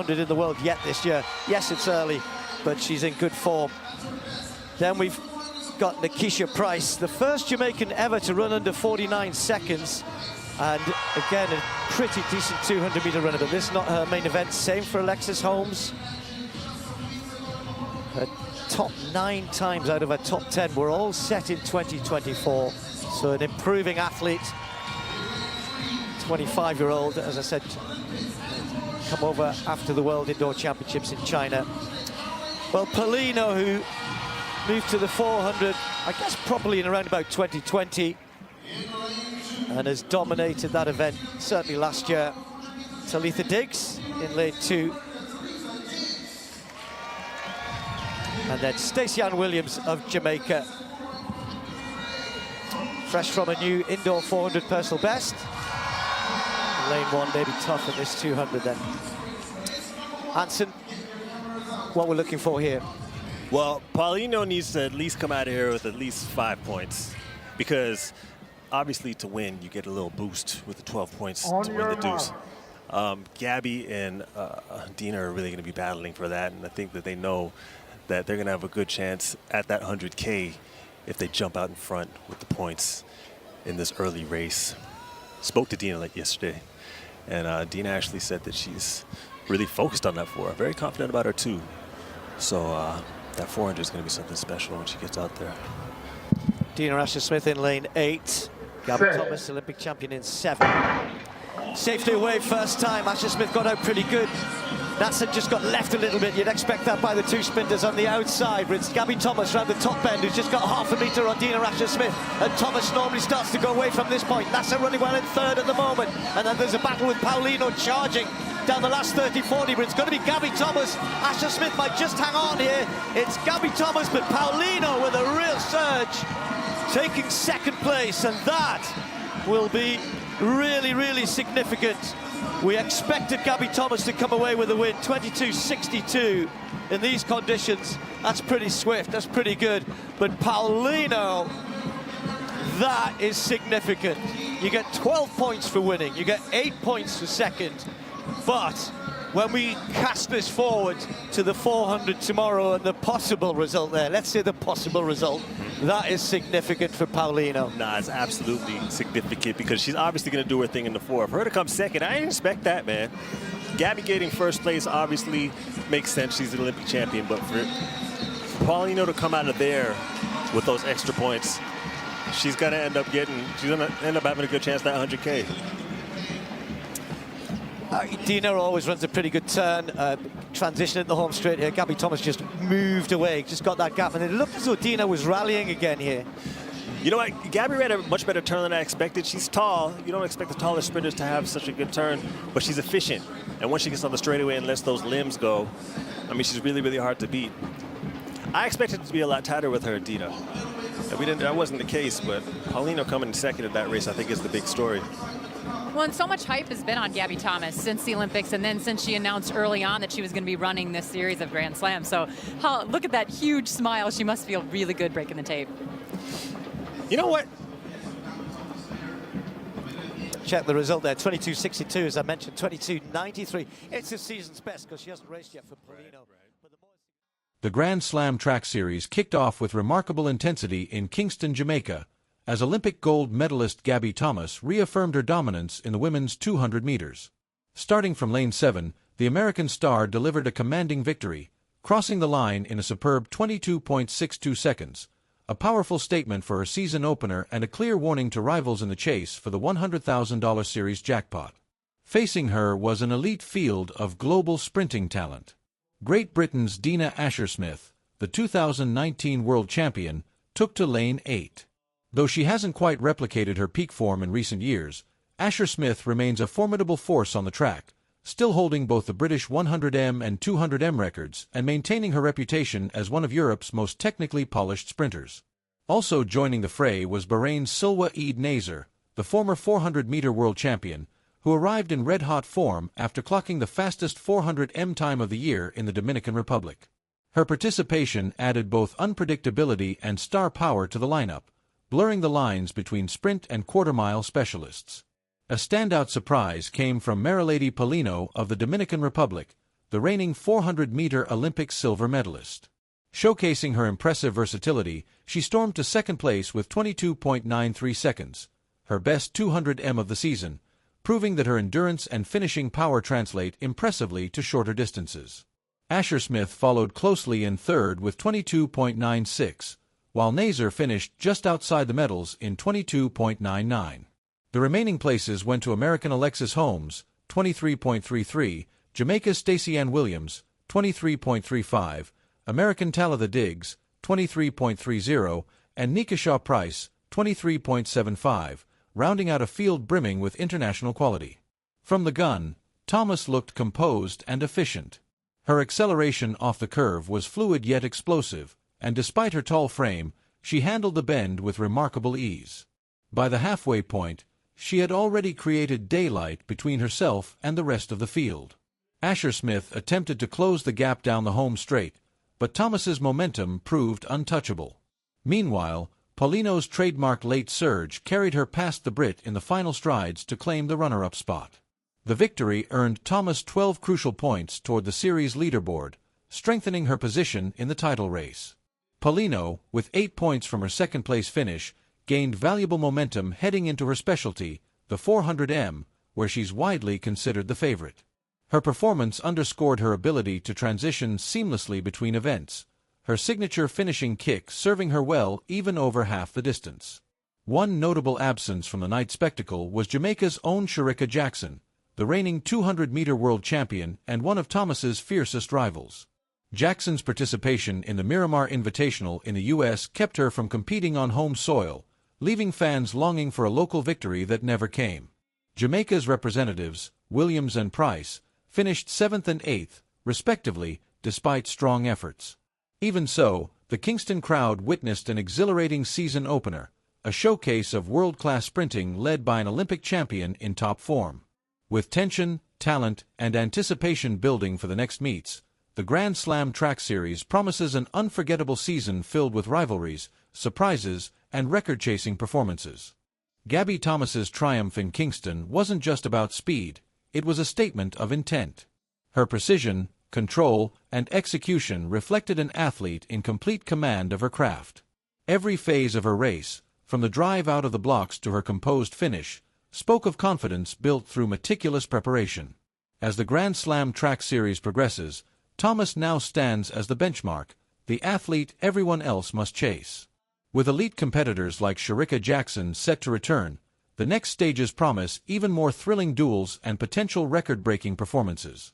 400 in the world yet this year. Yes, it's early, but she's in good form. Then we've got Nikisha Price, the first Jamaican ever to run under 49 seconds. And again, a pretty decent 200-meter runner, but this is not her main event. Same for Alexis Holmes. Her top 9 times out of her top 10 were all set in 2024. So an improving athlete. 25-year-old, as I said, come over after the World Indoor Championships in China. Well, Paulino, who moved to the 400, I guess probably in around about 2020, and has dominated that event, certainly last year. Talitha Diggs in lane 2. And then Stacey Ann Williams of Jamaica. Fresh from a new indoor 400 personal best. Lane 1 maybe tough at this 200 then. Hansen, what we're looking for here? Well, Paulino needs to at least come out of here with at least 5 points, because obviously to win, you get a little boost with the 12 points to win the deuce. Gabby and Dina are really going to be battling for that, and I think that they know that they're going to have a good chance at that 100K if they jump out in front with the points in this early race. Spoke to Dina like yesterday, and Dina actually said that she's really focused on that 4. Very confident about her too. So that 400 is going to be something special when she gets out there. Dina Asher-Smith in lane 8. Gabby Thomas, Olympic champion, in 7. Safely away first time. Asher-Smith got out pretty good. Natson just got left a little bit. You'd expect that by the 2 sprinters on the outside. But it's Gabby Thomas around the top end who's just got half a metre on Dina Asher-Smith. And Thomas normally starts to go away from this point. Natson running well in 3rd at the moment. And then there's a battle with Paulino charging down the last 30-40. But it's going to be Gabby Thomas. Asher-Smith might just hang on here. It's Gabby Thomas, but Paulino with a real surge, taking 2nd place, and that will be really, really significant. We expected Gabby Thomas to come away with a win, 22.62 in these conditions. That's pretty swift, that's pretty good. But Paulino, that is significant. You get 12 points for winning, you get 8 points for 2nd. But when we cast this forward to the 400 tomorrow and the possible result there, let's say the possible result, that is significant for Paulino. Nah, it's absolutely significant, because she's obviously going to do her thing in the 4. For her to come 2nd, I didn't expect that, man. Gabby getting 1st place obviously makes sense. She's an Olympic champion, but for Paulino to come out of there with those extra points, she's going to end up having a good chance at that 100K. Dina always runs a pretty good turn, transition at the home straight here. Gabby Thomas just moved away, just got that gap, and it looked as though Dina was rallying again here. You know what? Gabby ran a much better turn than I expected. She's tall. You don't expect the taller sprinters to have such a good turn, but she's efficient. And once she gets on the straightaway and lets those limbs go, I mean, she's really, really hard to beat. I expected it to be a lot tighter with her, Dina. That wasn't the case, but Paulino coming 2nd in that race, I think, is the big story. Well, and so much hype has been on Gabby Thomas since the Olympics, and then since she announced early on that she was going to be running this series of Grand Slams. So look at that huge smile. She must feel really good breaking the tape. You know what? Check the result there, 22.62, as I mentioned, 22.93. It's the season's best because she hasn't raced yet for Paulino. The Grand Slam track series kicked off with remarkable intensity in Kingston, Jamaica, as Olympic gold medalist Gabby Thomas reaffirmed her dominance in the women's 200 meters. Starting from lane 7, the American star delivered a commanding victory, crossing the line in a superb 22.62 seconds, a powerful statement for her season opener and a clear warning to rivals in the chase for the $100,000 series jackpot. Facing her was an elite field of global sprinting talent. Great Britain's Dina Asher-Smith, the 2019 world champion, took to lane 8. Though she hasn't quite replicated her peak form in recent years, Asher-Smith remains a formidable force on the track, still holding both the British 100m and 200m records and maintaining her reputation as one of Europe's most technically polished sprinters. Also joining the fray was Bahrain's Silwa Eid Nazer, the former 400-meter world champion, who arrived in red-hot form after clocking the fastest 400m time of the year in the Dominican Republic. Her participation added both unpredictability and star power to the lineup, blurring the lines between sprint and quarter-mile specialists. A standout surprise came from Marilady Paulino of the Dominican Republic, the reigning 400-meter Olympic silver medalist. Showcasing her impressive versatility, she stormed to second place with 22.93 seconds, her best 200 of the season, proving that her endurance and finishing power translate impressively to shorter distances. Asher Smith followed closely in third with 22.96, while Nazer finished just outside the medals in 22.99. The remaining places went to American Alexis Holmes, 23.33, Jamaica's Stacey Ann Williams, 23.35, American Talitha Diggs, 23.30, and Nika Shaw-Price, 23.75, rounding out a field brimming with international quality. From the gun, Thomas looked composed and efficient. Her acceleration off the curve was fluid yet explosive, and despite her tall frame, she handled the bend with remarkable ease. By the halfway point, she had already created daylight between herself and the rest of the field. Asher Smith attempted to close the gap down the home straight, but Thomas's momentum proved untouchable. Meanwhile, Paulino's trademark late surge carried her past the Brit in the final strides to claim the runner-up spot. The victory earned Thomas 12 crucial points toward the series leaderboard, strengthening her position in the title race. Paulino, with 8 points from her second-place finish, gained valuable momentum heading into her specialty, the 400 where she's widely considered the favorite. Her performance underscored her ability to transition seamlessly between events, her signature finishing kick serving her well even over half the distance. One notable absence from the night spectacle was Jamaica's own Shericka Jackson, the reigning 200-meter world champion and one of Thomas's fiercest rivals. Jackson's participation in the Miramar Invitational in the U.S. kept her from competing on home soil, leaving fans longing for a local victory that never came. Jamaica's representatives, Williams and Price, finished 7th and 8th, respectively, despite strong efforts. Even so, the Kingston crowd witnessed an exhilarating season opener, a showcase of world-class sprinting led by an Olympic champion in top form. With tension, talent, and anticipation building for the next meets, the Grand Slam track series promises an unforgettable season filled with rivalries, surprises, and record-chasing performances. Gabby Thomas's triumph in Kingston wasn't just about speed, it was a statement of intent. Her precision, control, and execution reflected an athlete in complete command of her craft. Every phase of her race, from the drive out of the blocks to her composed finish, spoke of confidence built through meticulous preparation. As the Grand Slam track series progresses, Thomas now stands as the benchmark, the athlete everyone else must chase. With elite competitors like Shericka Jackson set to return, the next stages promise even more thrilling duels and potential record-breaking performances.